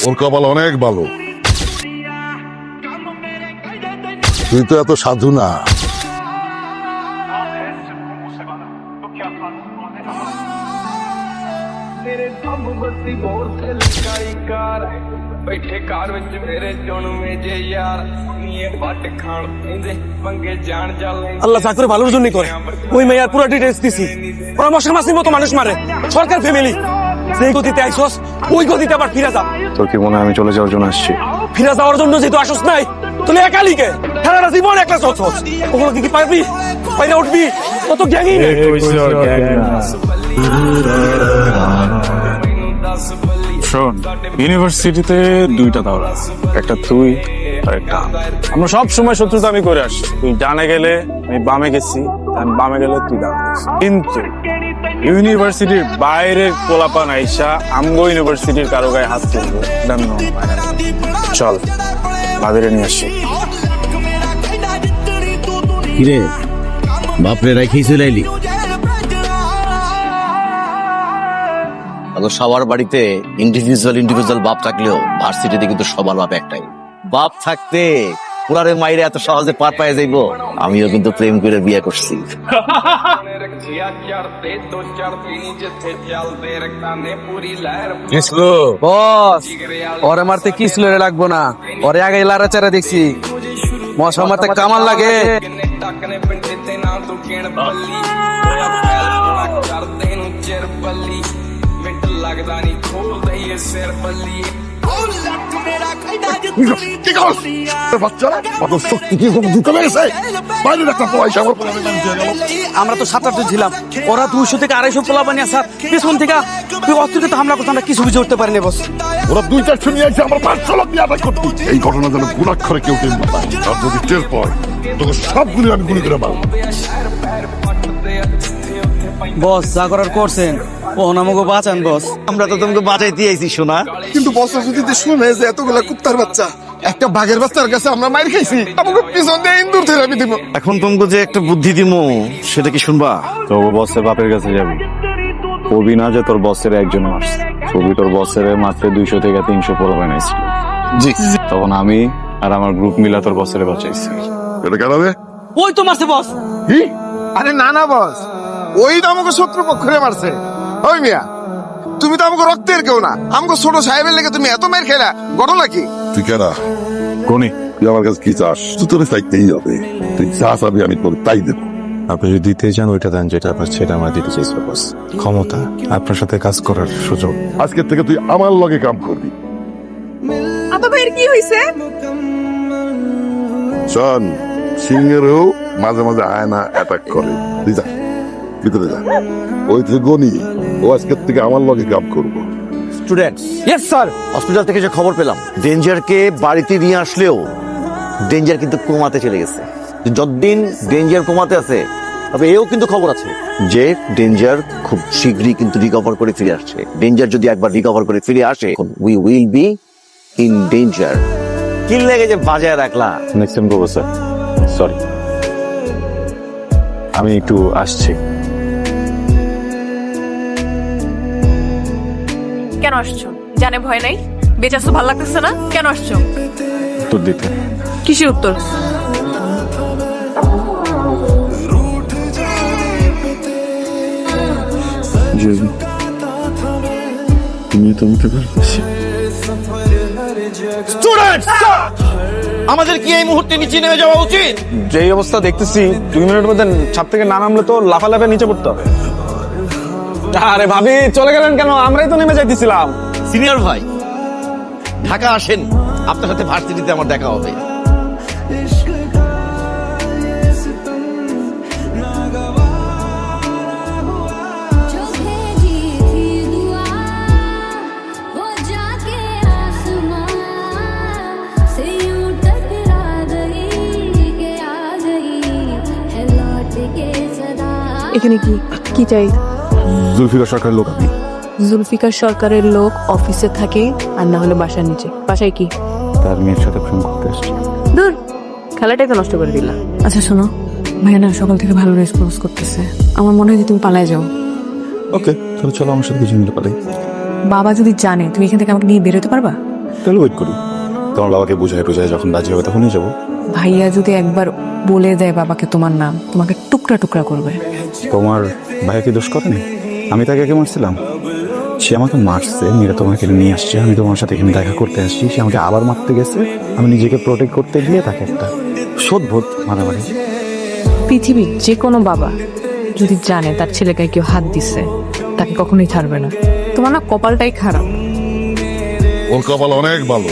ওর কপাল অনেক ভালো। তুই তো এত সাধু না। बैठे कार विच मेरे जन्मे जे यार निये बट खान पेंदे पंगे जान जाले আল্লাহ যা করে ভালোর জন্যই করে। ওই মেয়ার পুরো ডিটেইলস দিছি। ওরা মশা মাছির মতো মানুষ মারে। সরকার ফ্যামিলি সেই গতিতে আইছস ওই গতিতে আবার ফিরে যা। তোর কি মনে হয় আমি চলে যাওয়ার জন্য আসছি? ফিরে যাওয়ার জন্য যেহেতু আসস নাই তাহলে একালিকে সারাটা জীবন একলা চলছস। ওগুলো কি পারবি? পাইরা উঠবি? কত জ্ঞানী রে। শোন, ইউনিভার্সিটিতে দুইটা দাওরা, একটা তুই আর একটা আমরা সব সময় শত্রুতা আমি করে আসছি। তুই ডানে গেলে আমি বামে গেছি, আমি বামে গেলে তুই ডানে গেছিস। কিন্তু ইউনিভার্সিটির বাইরের পোলাপান আইসা আমগো ইউনিভার্সিটির কারো গায়ে হাত তুলবো, চল ভাবিরে নিয়ে আসি। কিরে বাপরে রাখিস লাইলি? সবার বাড়িতে ইন্ডিভিজুয়াল বাপ থাকলেও ভার্সিটিতে কিন্তু সবার বাপ একটাই। বাপ থাকতে পুরারে মাইরে এত সহজে পার পায়ে যাইব? আমিও কিন্তু প্রেম করে বিয়ে করছি। বস ওরে মারতে কিসলো লাগবো না, ওরে আগে লাড়াচাড়া দেখছি। মশা মারতে কামান লাগে। लगदा नहीं खोल दे ये सिर बल्ली আমরা তো 7-8 ছিলাম, ওরা 200 থেকে 250 পোলা বানিয়ে স্যার পেছন থেকে তুই অস্ত্রকে হামলা করতে আমরা কিছু বুঝে উঠতে পারিনি বস। ওরা 2-4 নিয়ে এসে আমার 500 লোক নিয়ে আটাক করতে। এই ঘটনা যেন গুণাক্ষরে কেউ টের না পায়। আর যদি টের পায় তোকে সবগুলি আমি গুলি করে মারব। বস যা করার করছেন ও নামকে বাঁচান বস। আমরা তো তোমাকে বাঁচাইতে আইছি শোনা। কিন্তু বস যদি শুনে যে এতগুলা কুত্তার বাচ্চা একটা বাঘের বাচ্চার কাছে আমরা মাইর খাইছি, আমাকে পিছন দিয়ে ইন্দুর থেরাপি দিব। এখন তোমাকে যে একটা বুদ্ধি দিমু সেটা কি শুনবা? তো বসের বাপের কাছে যাবি, কবি না যে তোর বসের একজন মারছে। কবি তোর বসের মাত্র 200 থেকে 300 পোলা বানাইছিল। জি তখন আমি আর আমার গ্রুপ মিলা তোর বসের বাঁচাইছি। এটা কেনাবে? ওই তো মারছে বস। কি? আরে না না বস, ওই তো আমাকে শত্রু পক্ষে মারছে। ওই মিয়া তুমি তো আমাকে রক্তের কেউ না, আমাকে ছোট সাহেবের লেগে তুমি এত মাইর খেলা, ঘটনা কি? তুই কেনা? কোনি তুই আমার কাছে কি চাস? তুই তোর চাইতেই হবে। তুই যা চাবি আমি তোকে তাই দেবো। আপনি যদি দিতে চান ওইটা দেন যেটা আপনার সেটা আমার দিতে চাইছে বস। ক্ষমতা, আপনার সাথে কাজ করার সুযোগ। আজকের থেকে তুই আমার লগে কাম করবি। আপা ভাইয়ের কি হয়েছে? শোন, সিংহেরও মাঝে মাঝে আয়না অ্যাটাক করে। তুই যা ভিতরে যা, ওই থেকে গনি ও আজকের থেকে আমার লগে কাম করবো। Students, yes sir. হসপিটাল থেকে যে খবর পেলাম ডেঞ্জারকে বাড়িতে নিয়ে আসলেও ডেঞ্জার কিন্তু কোমাতে চলে গেছে। যতদিন ডেঞ্জার কোমাতে আছে তবে এও কিন্তু খবর আছে যে ডেঞ্জার খুব শীঘ্রই কিন্তু রিকভার করে ফিরে আসছে। ডেঞ্জার যদি একবার রিকভার করে ফিরে আসে we will be in danger. কি লেগে যে বাজায় রাখলা? নেক্সট টাইম করবো স্যার। সরি, আমি একটু আসছি। কেন আসছো? জানে ভয় নাই? বেচাছো ভালো লাগতেছে না? কেন আসছো? উত্তর দিতে। কিসের উত্তর? আমাদের কি এই মুহূর্তে নিচে নেমে যাওয়া উচিত? যেই অবস্থা দেখতেছি 2 মিনিটের মধ্যে ছাদ থেকে না নামলে তো লাফালাফে নিচে পড়তে হবে। আরে ভাবি চলে গেলেন কেন? আমরাই তো নেমে যাইতেছিলাম। সিনিয়র ভাই ঢাকা আসেন, আপনার সাথে ভার্সিটিতে আমার দেখা হবে। जो भेजी थी दुआ वो जाके आसमां से यूं टकरा गई के आ गई है लौट के सदा। এখানে কি কি চাই? জুলফিকার সরকারের লোক আমি। জুলফিকার সরকারের লোক অফিসে থাকে আর না হলে বাসার নিচে। বাসায় কি? তার মেয়ের সাথে প্রেম করতে এসেছি। দূর, খেলাটাই তো নষ্ট করে দিলা। আচ্ছা শোনো, ভাইয়া না সকাল থেকে ভালো রেসপন্স করতেছে। আমার মনে হয় যে তুমি পালায় যাও। ওকে, তাহলে চলো আমার সাথে কিছু মিলে পালাই। বাবা যদি জানে তুমি এখান থেকে আমাকে নিয়ে বেরোতে পারবা? তাহলে ওয়েট করি, তোমার বাবাকে বুঝায় টুঝায় যখন রাজি হবে তখনই যাবো। ভাইয়া যদি একবার বলে দেয় বাবাকে তোমার নাম, তোমাকে টুকরা টুকরা করবে। তোমার ভাইয়া কি দোষ করেনি? আমি তাকে আগে মারছিলাম, সে আমাকে মারছে, মেয়েরা তোমাকে নিয়ে আসছে, আমি তোমার সাথে এখানে দেখা করতে আসছি, সে আমাকে আবার মারতে গেছে, আমি নিজেকে প্রোটেক্ট করতে গিয়ে তাকে একটা সদ্ভুত মারামারি। পৃথিবীর যে কোনো বাবা যদি জানে তার ছেলেকে কেউ হাত দিছে, তাকে কখনোই ছাড়বে না। তোমার না কপালটাই খারাপ। ওর কপাল অনেক ভালো,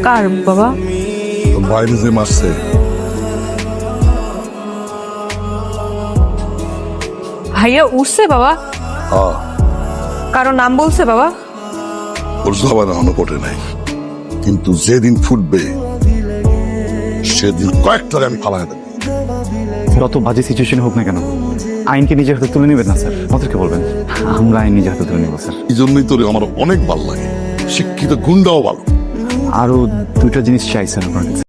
কার বাবা? ওর বাইরে যে মারছে। ভাইয়া উঠছে বাবা? হ্যাঁ, কারো নাম বলছে বাবা? ওর জবান এখনো ফোটে নাই, কিন্তু যেদিন ফুটবে সেদিন কয়েকটাকে আমি ফালাই দেবো। যত বাজে সিচুয়েশন হোক না কেন, আইনকে নিজের হাতে তুলে নেবেন না স্যার, আমাদেরকে বলবেন, আমরা আইন নিজের হাতে তুলে নেবো স্যার। এই জন্যই তোর আমার অনেক ভালো লাগে, শিক্ষিত গুন্ডাও ভালো। আরো দুইটা জিনিস চাই স্যার আপনার কাছে।